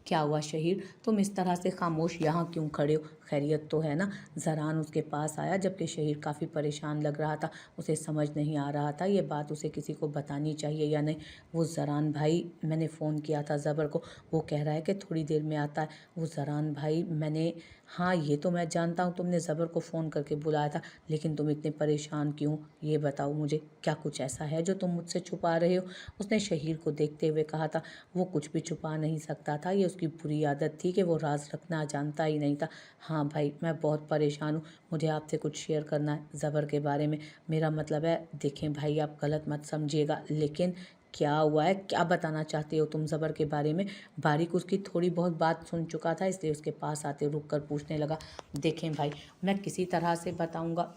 क्या हुआ शहीर, तुम इस तरह से खामोश यहाँ क्यों खड़े हो? खैरियत तो है ना? जरान उसके पास आया जबकि शहीर काफ़ी परेशान लग रहा था। उसे समझ नहीं आ रहा था ये बात उसे किसी को बतानी चाहिए या नहीं। वो जरान भाई, मैंने फ़ोन किया था ज़बर को, वो कह रहा है कि थोड़ी देर में आता है। वो जरान भाई मैंने, हाँ ये तो मैं जानता हूँ तुमने ज़बर को फ़ोन करके बुलाया था, लेकिन तुम इतने परेशान क्यों? ये बताओ मुझे, क्या कुछ ऐसा है जो तुम मुझसे छुपा रहे हो? उसने शहीर को देखते हुए कहा था। वो कुछ भी छुपा नहीं सकता था, ये उसकी बुरी आदत थी कि वो राज रखना जानता ही नहीं था। हाँ भाई, मैं बहुत परेशान हूँ, मुझे आपसे कुछ शेयर करना है ज़बर के बारे में। मेरा मतलब है, देखें भाई आप गलत मत समझिएगा, लेकिन क्या हुआ है, क्या बताना चाहते हो तुम ज़बर के बारे में? बारीक उसकी थोड़ी बहुत बात सुन चुका था, इसलिए उसके पास आते रुक कर पूछने लगा। देखें भाई, मैं किसी तरह से बताऊंगा,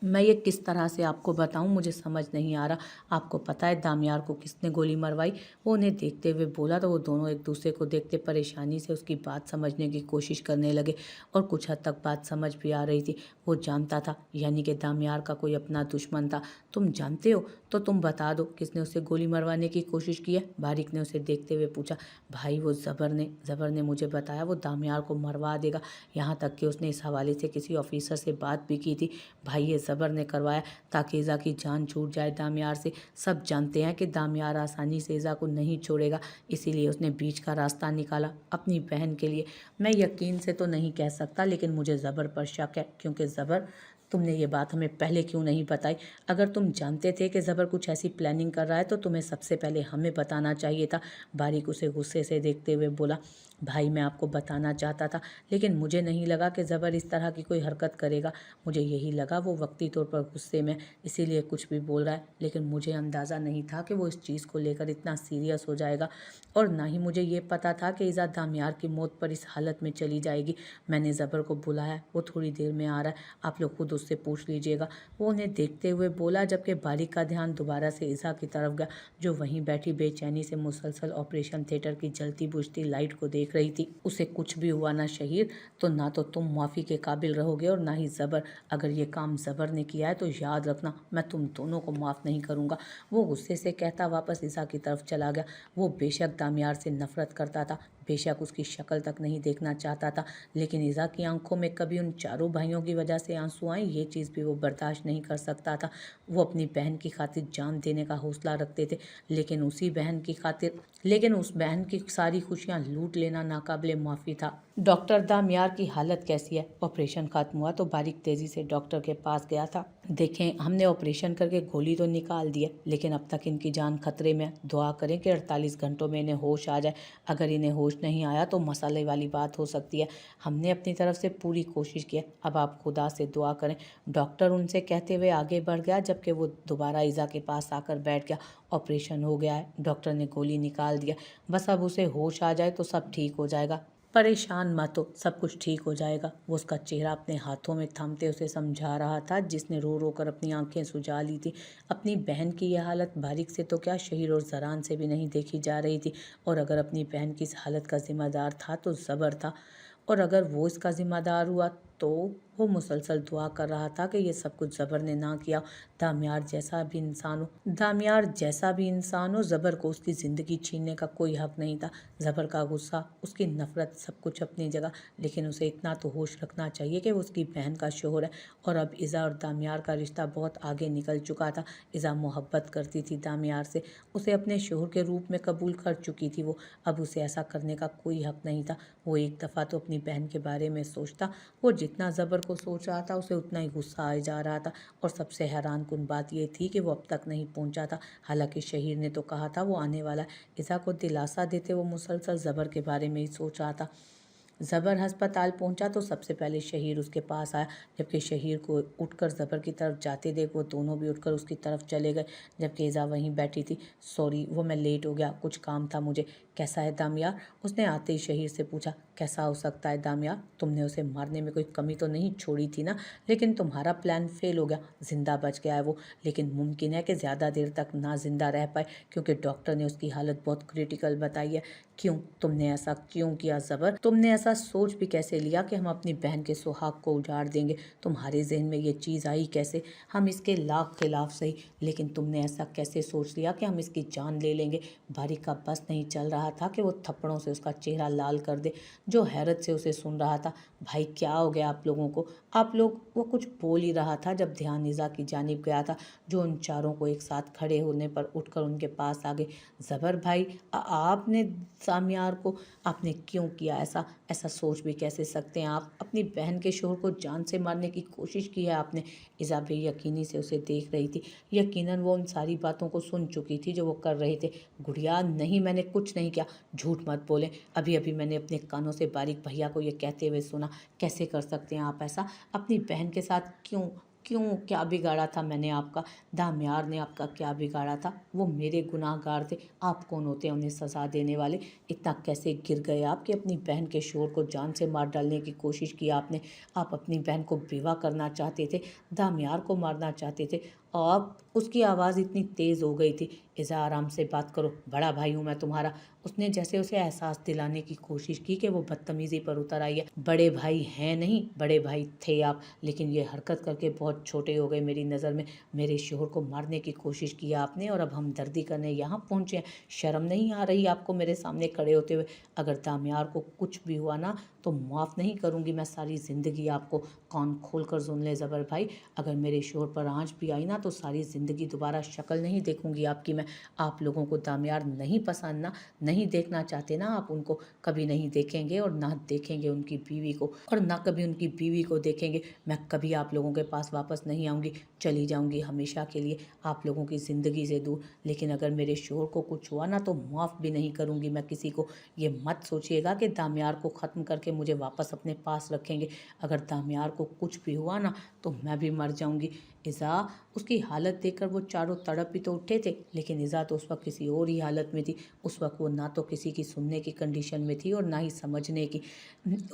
मैं ये किस तरह से आपको बताऊं, मुझे समझ नहीं आ रहा। आपको पता है दामियार को किसने गोली मरवाई? वो उन्हें देखते हुए बोला तो वो दोनों एक दूसरे को देखते परेशानी से उसकी बात समझने की कोशिश करने लगे, और कुछ हद तक बात समझ भी आ रही थी। वो जानता था, यानी कि दामियार का कोई अपना दुश्मन था। तुम जानते हो तो तुम बता दो किसने उसे गोली मरवाने की कोशिश की है? बारीक ने उसे देखते हुए पूछा। भाई वो ज़बर ने मुझे बताया वो दामियार को मरवा देगा, यहाँ तक कि उसने इस हवाले से किसी ऑफिसर से बात भी की थी। भाई ये ज़बर ने करवाया ताकि ईज़ा की जान छूट जाए दामियार से। सब जानते हैं कि दामियार आसानी से ईज़ा को नहीं छोड़ेगा, इसीलिए उसने बीच का रास्ता निकाला अपनी बहन के लिए। मैं यकीन से तो नहीं कह सकता, लेकिन मुझे ज़बर पर शक है, क्योंकि ज़बर, तुमने ये बात हमें पहले क्यों नहीं बताई? अगर तुम जानते थे कि ज़बर कुछ ऐसी प्लानिंग कर रहा है तो तुम्हें सबसे पहले हमें बताना चाहिए था। बारीक उसे गुस्से से देखते हुए बोला। भाई मैं आपको बताना चाहता था, लेकिन मुझे नहीं लगा कि ज़बर इस तरह की कोई हरकत करेगा। मुझे यही लगा वो वक्ती तौर पर गुस्से में इसीलिए कुछ भी बोल रहा है, लेकिन मुझे अंदाज़ा नहीं था कि वो इस चीज़ को लेकर इतना सीरियस हो जाएगा, और ना ही मुझे ये पता था कि ईज़ा दामियार की मौत पर इस हालत में चली जाएगी। मैंने ज़बर को बुलाया, वो थोड़ी देर में आ रहा है, आप लोग खुद उससे पूछ लीजिएगा। वो उन्हें देखते हुए बोला, जबकि बारीक का ध्यान दोबारा से ईज़ा की तरफ गया, जो वहीं बैठी बेचैनी से मुसलसल ऑपरेशन थिएटर की जलती बुझती लाइट को देख रही थी। उसे कुछ भी हुआ ना शहीर, तो ना तो तुम माफ़ी के काबिल रहोगे और ना ही ज़बर। अगर ये काम ज़बर ने किया है तो याद रखना, मैं तुम दोनों को माफ़ नहीं करूँगा। वो गुस्से से कहता वापस ईज़ा की तरफ चला गया। वो बेशक दामियार से नफ़रत करता था, बेशक उसकी शक्ल तक नहीं देखना चाहता था, लेकिन ईज़ा की आंखों में कभी उन चारों भाइयों की वजह से आंसू आए, ये चीज़ भी वो बर्दाश्त नहीं कर सकता था। वो अपनी बहन की खातिर जान देने का हौसला रखते थे, लेकिन उस बहन की सारी खुशियाँ लूट लेना नाकाबिले माफ़ी था। डॉक्टर दामियार की हालत कैसी है? ऑपरेशन खत्म हुआ तो बारीक तेजी से डॉक्टर के पास गया था। देखें, हमने ऑपरेशन करके गोली तो निकाल दी है, लेकिन अब तक इनकी जान खतरे में है। दुआ करें कि 48 घंटों में इन्हें होश आ जाए। अगर इन्हें होश नहीं आया तो मसाले वाली बात हो सकती है। हमने अपनी तरफ से पूरी कोशिश की है, अब आप खुदा से दुआ करें। डॉक्टर उनसे कहते हुए आगे बढ़ गया, जबकि वो दोबारा ईज़ा के पास आकर बैठ गया। ऑपरेशन हो गया है, डॉक्टर ने गोली निकाल दिया, बस अब उसे होश आ जाए तो सब ठीक हो जाएगा। परेशान मत हो, सब कुछ ठीक हो जाएगा। वो उसका चेहरा अपने हाथों में थामते उसे समझा रहा था, जिसने रो रो कर अपनी आंखें सुझा ली थी। अपनी बहन की यह हालत बारीक से तो क्या, शहीर और जरान से भी नहीं देखी जा रही थी। और अगर अपनी बहन की इस हालत का जिम्मेदार था तो ज़बर था, और अगर वो इसका जिम्मेदार हुआ तो वो मुसलसल दुआ कर रहा था कि ये सब कुछ ज़बर ने ना किया। दामियार जैसा भी इंसान हो, ज़बर को उसकी ज़िंदगी छीनने का कोई हक नहीं था। ज़बर का गुस्सा, उसकी नफ़रत, सब कुछ अपनी जगह, लेकिन उसे इतना तो होश रखना चाहिए कि वो उसकी बहन का शोहर है, और अब ईज़ा और दामियार का रिश्ता बहुत आगे निकल चुका था। ईज़ा मोहब्बत करती थी दामियार से, उसे अपने शोहर के रूप में कबूल कर चुकी थी वो, अब उसे ऐसा करने का कोई हक नहीं था। वो एक दफ़ा तो अपनी बहन के बारे में सोचता। वो जितना ज़बर को सोच रहा था उसे उतना ही गुस्सा आ जा रहा था, और सबसे हैरान कुन बात यह थी कि वो अब तक नहीं पहुंचा था। हालांकि शहीर ने तो कहा था वो आने वाला है। ईज़ा को दिलासा देते वो मुसलसल ज़बर के बारे में ही सोच रहा था। ज़बर अस्पताल पहुंचा तो सबसे पहले शहीर उसके पास आया, जबकि शहीर को उठकर ज़बर की तरफ जाते देख वो दोनों भी उठकर उसकी तरफ चले गए, जबकि ईज़ा वहीं बैठी थी। सॉरी, वो मैं लेट हो गया, कुछ काम था मुझे। कैसा है दामियार? उसने आते ही शहीर से पूछा। कैसा हो सकता है दामियार, तुमने उसे मारने में कोई कमी तो नहीं छोड़ी थी ना? लेकिन तुम्हारा प्लान फेल हो गया। जिंदा बच गया है वो, लेकिन मुमकिन है कि ज़्यादा देर तक ना जिंदा रह पाए, क्योंकि डॉक्टर ने उसकी हालत बहुत क्रिटिकल बताई है। क्यों, तुमने ऐसा क्यों किया ज़बर? तुमने ऐसा सोच भी कैसे लिया कि हम अपनी बहन के सुहाग को उजाड़ देंगे? तुम्हारे जहन में ये चीज़ आई कैसे? हम इसके लाख खिलाफ सही, लेकिन तुमने ऐसा कैसे सोच लिया कि हम इसकी जान ले लेंगे? बारी का बस नहीं चल रहा था कि वो थप्पड़ों से उसका चेहरा लाल कर दे, जो हैरत से उसे सुन रहा था। भाई क्या हो गया आप लोगों को, आप लोग, वो कुछ बोल ही रहा था जब ध्यान इज़ा की जानिब गया था, जो उन चारों को एक साथ खड़े होने पर उठकर उनके पास आ गए। ज़बर भाई, आपने सामियार को, आपने क्यों किया ऐसा? ऐसा सोच भी कैसे सकते हैं आप? अपनी बहन के शोहर को जान से मारने की कोशिश की है आपने? इज़ा बेयकीनी से उसे देख रही थी। यकीनन वो उन सारी बातों को सुन चुकी थी जो वो कर रहे थे। गुड़िया नहीं, मैंने कुछ नहीं किया, झूठ मत बोलें। अभी अभी मैंने अपने कानों से बारीक भैया को ये कहते हुए सुना। कैसे कर सकते हैं आप ऐसा? अपनी बहन के साथ क्यों क्यों क्या बिगाड़ा था मैंने आपका? दामियार ने आपका क्या बिगाड़ा था? वो मेरे गुनाहगार थे, आप कौन होते हैं उन्हें सज़ा देने वाले? इतना कैसे गिर गए आप कि अपनी बहन के शोहर को जान से मार डालने की कोशिश की आपने? आप अपनी बहन को बेवा करना चाहते थे, दामियार को मारना चाहते थे। आप, उसकी आवाज़ इतनी तेज़ हो गई थी। इज़ा आराम से बात करो, बड़ा भाई हूँ मैं तुम्हारा। उसने जैसे उसे एहसास दिलाने की कोशिश की कि वो बदतमीज़ी पर उतर आई है। बड़े भाई हैं नहीं, बड़े भाई थे आप, लेकिन ये हरकत करके बहुत छोटे हो गए मेरी नज़र में। मेरे शोहर को मारने की कोशिश की आपने और अब हमदर्दी करने यहाँ पहुँचे हैं। शर्म नहीं आ रही आपको मेरे सामने खड़े होते हुए? अगर दामियार को कुछ भी हुआ ना तो माफ़ नहीं करूँगी मैं सारी ज़िंदगी आपको। कान खोल कर सुन ले ज़बर भाई, अगर मेरे शोहर पर आँच भी आई ना तो सारी ज़िंदगी दोबारा शक्ल नहीं देखूंगी आपकी मैं। आप लोगों को दामियार नहीं पसंद ना, नहीं देखना चाहते ना, आप उनको कभी नहीं देखेंगे और ना देखेंगे उनकी बीवी को, और ना कभी उनकी बीवी को देखेंगे। मैं कभी आप लोगों के पास वापस नहीं आऊँगी, चली जाऊँगी हमेशा के लिए आप लोगों की ज़िंदगी से दूर। लेकिन अगर मेरे शोहर को कुछ हुआ ना तो माफ़ भी नहीं करूँगी मैं किसी को। ये मत सोचिएगा कि दामियार को ख़त्म करके मुझे वापस अपने पास रखेंगे। अगर दामियार को कुछ भी हुआ ना तो मैं भी मर जाऊँगी। इज़ा, उसकी हालत देखकर वो चारों तड़प भी तो उठे थे, लेकिन इज़ा तो उस वक्त किसी और ही हालत में थी। उस वक्त वो ना तो किसी की सुनने की कंडीशन में थी और ना ही समझने की।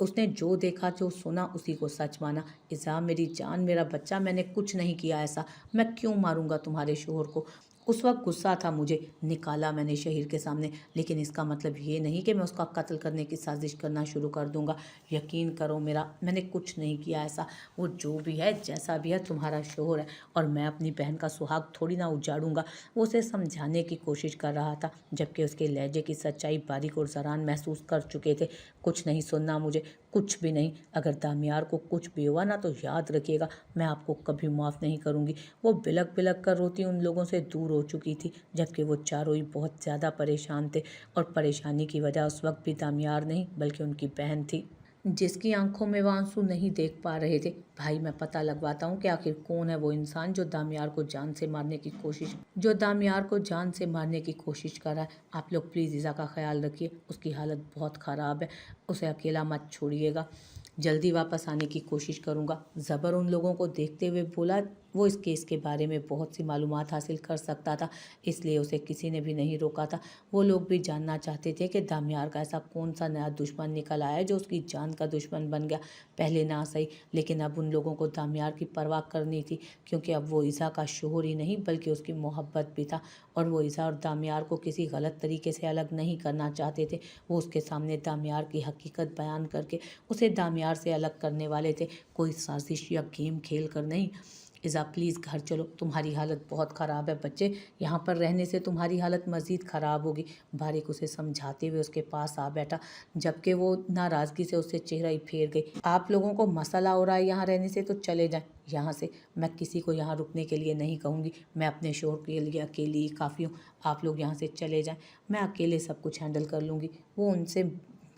उसने जो देखा जो सुना उसी को सच माना। इज़ा मेरी जान, मेरा बच्चा, मैंने कुछ नहीं किया ऐसा। मैं क्यों मारूंगा तुम्हारे शोहर को? उस वक्त गुस्सा था मुझे, निकाला मैंने शहीर के सामने, लेकिन इसका मतलब ये नहीं कि मैं उसका कत्ल करने की साजिश करना शुरू कर दूंगा। यकीन करो मेरा, मैंने कुछ नहीं किया ऐसा। वो जो भी है, जैसा भी है, तुम्हारा शोहर है और मैं अपनी बहन का सुहाग थोड़ी ना उजाड़ूंगा। वो उसे समझाने की कोशिश कर रहा था, जबकि उसके लहजे की सच्चाई बारीक और ज़रान महसूस कर चुके थे। कुछ नहीं सुनना मुझे, कुछ भी नहीं। अगर दामियार को कुछ भी हुआ ना तो याद रखिएगा, मैं आपको कभी माफ़ नहीं करूँगी। वो बिलक बिलक कर रोती उन लोगों से दूर हो चुकी थी, जबकि वो चारों ही बहुत ज़्यादा परेशान थे, और परेशानी की वजह उस वक्त भी दामियार नहीं बल्कि उनकी बहन थी, जिसकी आंखों में वो आंसू नहीं देख पा रहे थे। भाई मैं पता लगवाता हूँ कि आखिर कौन है वो इंसान जो दामियार को जान से मारने की कोशिश कर रहा है। आप लोग प्लीज़ ईज़ा का ख्याल रखिए, उसकी हालत बहुत ख़राब है, उसे अकेला मत छोड़िएगा। जल्दी वापस आने की कोशिश करूँगा। ज़बर उन लोगों को देखते हुए बोला। वो इस केस के बारे में बहुत सी मालूमात हासिल कर सकता था, इसलिए उसे किसी ने भी नहीं रोका था। वो लोग भी जानना चाहते थे कि दामियार का ऐसा कौन सा नया दुश्मन निकल आया जो उसकी जान का दुश्मन बन गया। पहले ना सही, लेकिन अब उन लोगों को दामियार की परवाह करनी थी, क्योंकि अब वो ईज़ा का शोहर ही नहीं बल्कि उसकी मोहब्बत भी था, और वो ईज़ा और दामियार को किसी गलत तरीके से अलग नहीं करना चाहते थे। वो उसके सामने दामियार की हकीकत बयान करके उसे दामियार से अलग करने वाले थे, कोई साजिश या गेम खेल कर नहीं। इज़ा प्लीज़ घर चलो, तुम्हारी हालत बहुत ख़राब है बच्चे, यहाँ पर रहने से तुम्हारी हालत मज़ीद ख़राब होगी। बारिक उसे समझाते हुए उसके पास आ बैठा, जबकि वो नाराज़गी से उससे चेहरा ही फेर गई। आप लोगों को मसला हो रहा है यहाँ रहने से तो चले जाएं यहाँ से, मैं किसी को यहाँ रुकने के लिए नहीं कहूँगी। मैं अपने शोहर के लिए अकेली ही काफ़ी हूँ, आप लोग यहाँ से चले जाएं, मैं अकेले सब कुछ हैंडल कर लूँगी। वो उनसे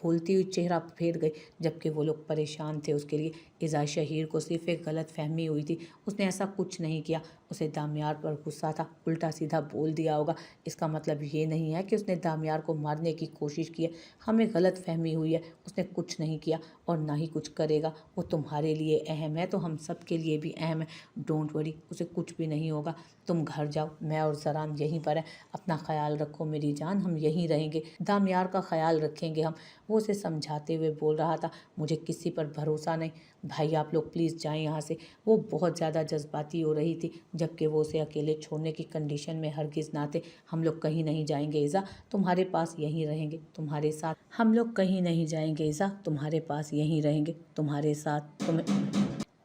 बोलती हुई चेहरा फेर गई, जबकि वो लोग परेशान थे उसके लिए। इज़ा शहीर को सिर्फ एक गलत फहमी हुई थी, उसने ऐसा कुछ नहीं किया। उसे दामियार पर गुस्सा था, उल्टा सीधा बोल दिया होगा। इसका मतलब ये नहीं है कि उसने दामियार को मारने की कोशिश की है। हमें गलत फहमी हुई है, उसने कुछ नहीं किया और ना ही कुछ करेगा। वो तुम्हारे लिए अहम है तो हम सब के लिए भी अहम है। डोंट वरी, उसे कुछ भी नहीं होगा। तुम घर जाओ, मैं और ज़रान यहीं पर है। अपना ख्याल रखो मेरी जान, हम यहीं रहेंगे, दामियार का ख्याल रखेंगे हम। वो उसे समझाते हुए बोल रहा था। मुझे किसी पर भरोसा नहीं, भाई आप लोग प्लीज़ जाएं यहाँ से। वो बहुत ज़्यादा जज्बाती हो रही थी, जबकि वो उसे अकेले छोड़ने की कंडीशन में हरगिज़ ना थे। हम लोग कहीं नहीं जाएंगे ईज़ा, तुम्हारे पास यहीं रहेंगे, तुम्हारे साथ। हम लोग कहीं नहीं जाएंगे ईज़ा, तुम्हारे पास यहीं रहेंगे, तुम्हारे साथ।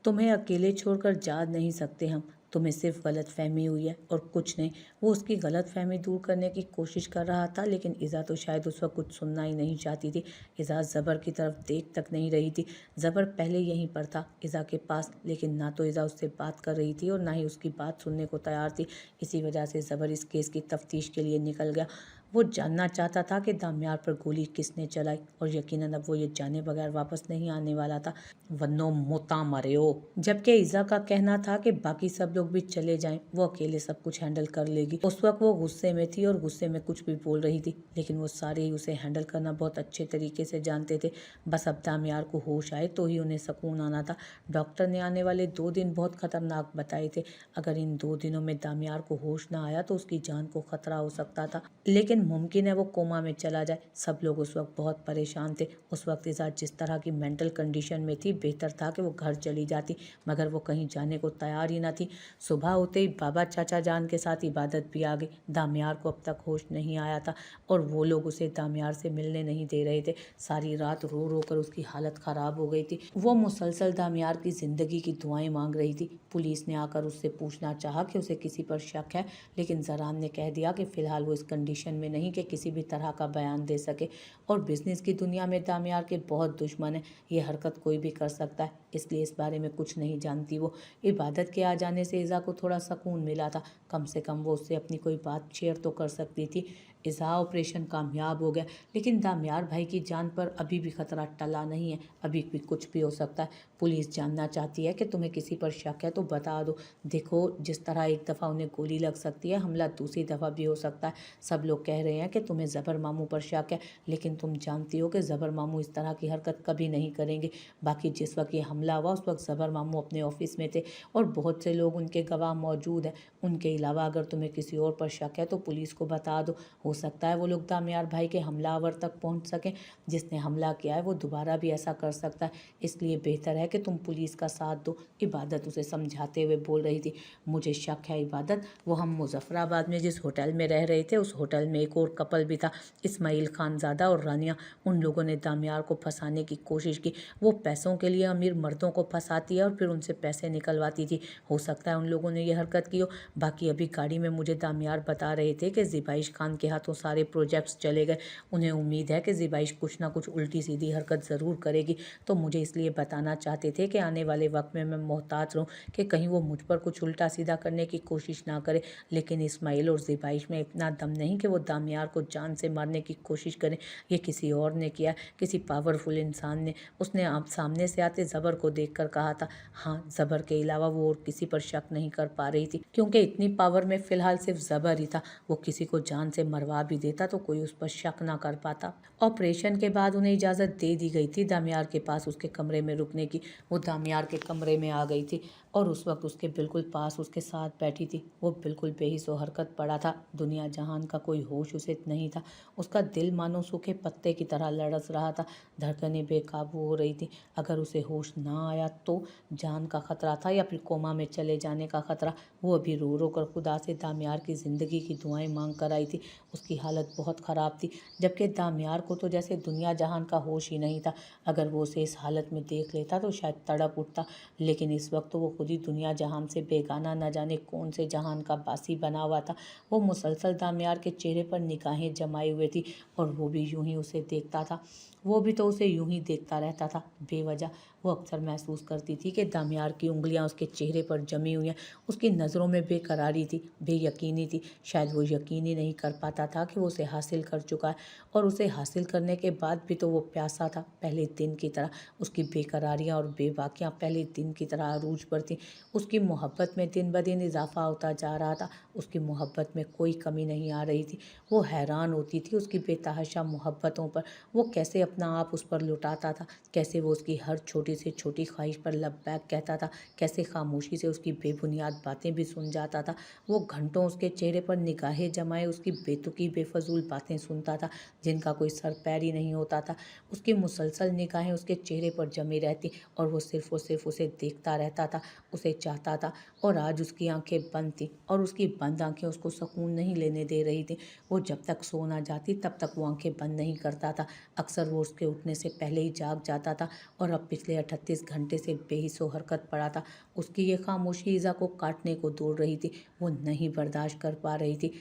तुम्हें अकेले छोड़कर जा नहीं सकते हम, तुम्हें सिर्फ गलत फहमी हुई है और कुछ नहीं। वो उसकी गलत फहमी दूर करने की कोशिश कर रहा था, लेकिन इज़ा तो शायद उस वक्त कुछ सुनना ही नहीं चाहती थी। इज़ा ज़बर की तरफ देख तक नहीं रही थी। ज़बर पहले यहीं पर था इज़ा के पास, लेकिन ना तो इज़ा उससे बात कर रही थी और ना ही उसकी बात सुनने को तैयार थी। इसी वजह से ज़बर इस केस की तफ्तीश के लिए निकल गया। वो जानना चाहता था कि दामियार पर गोली किसने चलाई, और यकीनन अब वो ये जाने बगैर वापस नहीं आने वाला था। वन्नो मोता मरेओ। जबकि इज़ा का कहना था कि बाकी सब लोग भी चले जाएं, वो अकेले सब कुछ हैंडल कर लेगी। उस वक्त वो गुस्से में थी और गुस्से में कुछ भी बोल रही थी, लेकिन वो सारे ही उसे हैंडल करना बहुत अच्छे तरीके से जानते थे। बस अब दामियार को होश आए तो ही उन्हें सुकून आना था। डॉक्टर ने आने वाले 2 दिन बहुत खतरनाक बताए थे। अगर इन 2 दिनों में दामियार को होश ना आया तो उसकी जान को खतरा हो सकता था, लेकिन मुमकिन है वो कोमा में चला जाए। सब लोग उस वक्त बहुत परेशान थे। उस वक्त इज़ा जिस तरह की मेंटल कंडीशन में थी, बेहतर था कि वो घर चली जाती, मगर वो कहीं जाने को तैयार ही ना थी। सुबह होते ही बाबा चाचा जान के साथ इबादत भी आ गई। दामियार को अब तक होश नहीं आया था और वो लोग उसे दामियार से मिलने नहीं दे रहे थे। सारी रात रो रो कर उसकी हालत ख़राब हो गई थी। वो मुसलसल दामियार की ज़िंदगी की दुआएं मांग रही थी। पुलिस ने आकर उससे पूछना चाहा कि उसे किसी पर शक है, लेकिन जरान ने कह दिया कि फ़िलहाल वो इस कंडीशन में नहीं कि किसी भी तरह का बयान दे सके, और बिजनेस की दुनिया में दामियार के बहुत दुश्मन हैं। ये हरकत कोई भी कर सकता है, इसलिए इस बारे में कुछ नहीं जानती वो। इबादत के आ जाने से इज़ा को थोड़ा सुकून मिला था। कम से कम वो उससे अपनी कोई बात शेयर तो कर सकती थी। इज़ा ऑपरेशन कामयाब हो गया, लेकिन दामियार भाई की जान पर अभी भी खतरा टला नहीं है। अभी भी कुछ भी हो सकता है। पुलिस जानना चाहती है कि तुम्हें किसी पर शक है तो बता दो। देखो, जिस तरह एक दफ़ा उन्हें गोली लग सकती है, हमला दूसरी दफ़ा भी हो सकता है। सब लोग कह रहे हैं कि तुम्हें ज़बर मामू पर शक है, लेकिन तुम जानती हो कि ज़बर मामू इस तरह की हरकत कभी नहीं करेंगे। बाकी जिस वक्त ये हमला हुआ उस वक्त ज़बर मामू अपने ऑफिस में थे और बहुत से लोग उनके गवाह मौजूद हैं। उनके अलावा अगर तुम्हें किसी और पर शक है तो पुलिस को बता दो। हो सकता है वो लोग दामियार भाई के हमलावर तक पहुंच सकें। जिसने हमला किया है वो दोबारा भी ऐसा कर सकता है, इसलिए बेहतर है कि तुम पुलिस का साथ दो। इबादत उसे समझाते हुए बोल रही थी। मुझे शक है इबादत, वो हम मुजफ्फराबाद में जिस होटल में रह रहे थे उस होटल में एक और कपल भी था, इस्माइल खानज़ादा और रानिया। उन लोगों ने दामियार को फंसाने की कोशिश की। वो पैसों के लिए अमीर मर्दों को फंसाती है और फिर उनसे पैसे निकलवाती थी। हो सकता है उन लोगों ने ये हरकत की हो। बाकी अभी गाड़ी में मुझे दामियार बता रहे थे कि ज़िबाइश खान के हाथों सारे प्रोजेक्ट्स चले गए। उन्हें उम्मीद है कि ज़िबाइश कुछ ना कुछ उल्टी सीधी हरकत ज़रूर करेगी, तो मुझे इसलिए बताना चाहते थे कि आने वाले वक्त में मैं मोहतात रहूं कि कहीं वो मुझ पर कुछ उल्टा सीधा करने की कोशिश ना करे। लेकिन इस्माइल और ज़िबाइश में इतना दम नहीं कि वो दामियार को जान से मारने की कोशिश करें। ये किसी और ने किया, किसी पावरफुल इंसान ने। उसने आप सामने से आते ज़बर को देखकर कहा था। हाँ, ज़बर के अलावा वो और किसी पर शक नहीं कर पा रही थी, क्योंकि इतनी पावर में फ़िलहाल सिर्फ ज़बर ही था। वो किसी को जान से मरवा भी देता तो कोई उस पर शक ना कर पाता। ऑपरेशन के बाद उन्हें इजाज़त दे दी गई थी दामियार के पास उसके कमरे में रुकने की। वो दामियार के कमरे में आ गई थी और उस वक्त उसके बिल्कुल पास उसके साथ बैठी थी। वो बिल्कुल बेहिस व हरकत पड़ा था। दुनिया जहान का कोई होश उसे नहीं था। उसका दिल मानो सूखे पत्ते की तरह लड़स रहा था। धड़कनें बेकाबू हो रही थी। अगर उसे होश ना आया तो जान का खतरा था या फिर कोमा में चले जाने का खतरा। वो अभी रो रो कर खुदा से दामियार की ज़िंदगी की दुआएं मांग कर आई थी। उसकी हालत बहुत ख़राब थी, जबकि दामियार को तो जैसे दुनिया जहान का होश ही नहीं था। अगर वो उसे इस हालत में देख लेता तो शायद तड़प उठता, लेकिन इस वक्त तो वो खुद ही दुनिया जहान से बेगाना न जाने कौन से जहान का बासी बना हुआ था। वो मुसलसल दामियार के चेहरे पर निगाहें जमाए हुए थी और वो भी यूं ही उसे देखता था। वो भी तो उसे यूं ही देखता रहता था बेवजह। वो अक्सर महसूस करती थी कि दामियार की उंगलियां उसके चेहरे पर जमी हुई हैं। उसकी नज़रों में बेकरारी थी, बेयकीनी थी। शायद वो यकीन ही नहीं कर पाता था कि वो उसे हासिल कर चुका है, और उसे हासिल करने के बाद भी तो वो प्यासा था पहले दिन की तरह। उसकी बेकरारियाँ और बेबाकियाँ पहले दिन की तरह अरूज पर थी। उसकी मोहब्बत में दिन ब दिन इजाफा होता जा रहा था। उसकी मोहब्बत में कोई कमी नहीं आ रही थी। वो हैरान होती थी उसकी बेतहाशा मोहब्बतों पर। वो कैसे अपना आप उस पर लुटाता था, कैसे वो उसकी हर छोटी से छोटी ख्वाहिश पर लब्बैक कहता था, कैसे खामोशी से उसकी बेबुनियाद बातें भी सुन जाता था। वो घंटों उसके चेहरे पर निगाहें जमाए उसकी बेतुकी की बेफजूल बातें सुनता था जिनका कोई सर पैर ही नहीं होता था। उसकी मुसलसल निगाहें उसके चेहरे पर जमी रहती और वो सिर्फ उसे देखता रहता था, उसे चाहता था। और आज उसकी आंखें बंद थी और उसकी बंद आंखें उसको सुकून नहीं लेने दे रही थी। वो जब तक सो ना जाती तब तक वो आंखें बंद नहीं करता था। अक्सर वो उसके उठने से पहले ही जाग जाता था और अब पिछले 38 घंटे से बेहिस्सो हरकत पड़ा था। उसकी ये खामोशी ईज़ा को काटने को दौड़ रही थी। वो नहीं बर्दाश्त कर पा रही थी।